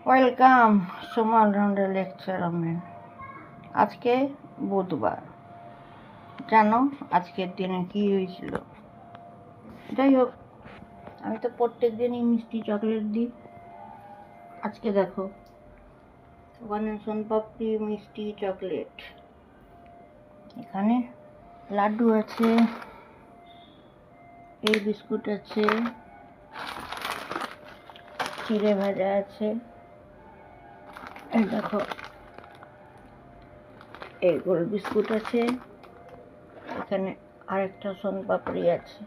Welcome Soma allrounder lecture আমি। আজকে বুধবার, জানো আজকের দিনে কি হয়েছিল? যাই হোক, আমি তো প্রত্যেক দিনই মিষ্টি চকলেট দিই। আজকে দেখো, ওখানে সোনপাপড়ি মিষ্টি চকলেট, এখানে লাড্ডু আছে, এই বিস্কুট আছে, চিড়ে ভাজা আছে, এই দেখো এই গোল বিস্কুট আছে, এখানে আরেকটা সোনপাপড়ি আছে।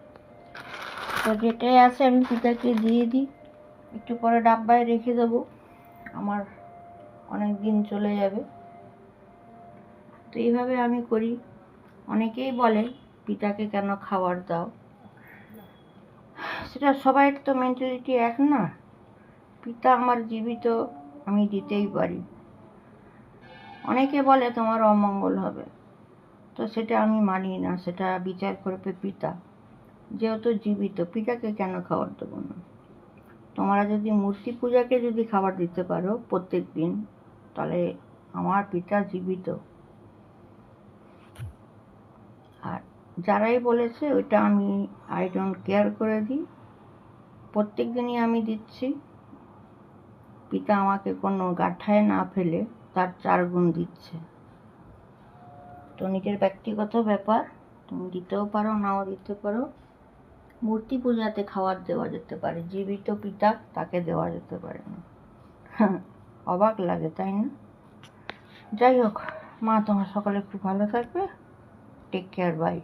তো যেটাই আছে আমি পিতাকে দিয়ে দিই, একটু পরে ডাব্বায় রেখে দেবো, আমার অনেক দিন চলে যাবে। তো এইভাবে আমি করি। অনেকেই বলে পিতাকে কেন খাবার দাও, সেটা সবাই তো মেন্টালিটি এক না। পিতা আমার জীবিত, আমি দিতেই পারি। অনেকে বলে তোমার অমঙ্গল হবে, তো সেটা আমি মানি না, সেটা বিচার করবে পিতা। যেহেতু জীবিত, পিতাকে কেন খাবার দেবো না? তোমরা যদি মূর্তি পূজাকে যদি খাবার দিতে পারো প্রত্যেক দিন, তাহলে আমার পিতা জীবিত। আর যারাই বলেছে ওইটা আমি আই ডোন্ট কেয়ার করে দিই। প্রত্যেক দিনই আমি দিচ্ছি। পিতা আমাকে কোনো গাঁঠায় না ফেলে তার 4 গুণ দিচ্ছে। তো নিজের ব্যক্তিগত ব্যাপার, তুমি দিতেও পারো, নাও দিতে পারো। মূর্তি পূজাতে খাবার দেওয়া যেতে পারে, জীবিত পিতা তাকে দেওয়া যেতে পারে না। অবাক লাগে, তাই না? যাই হোক, মা তোমার সকলে খুব ভালো থাকবে। Take care, by.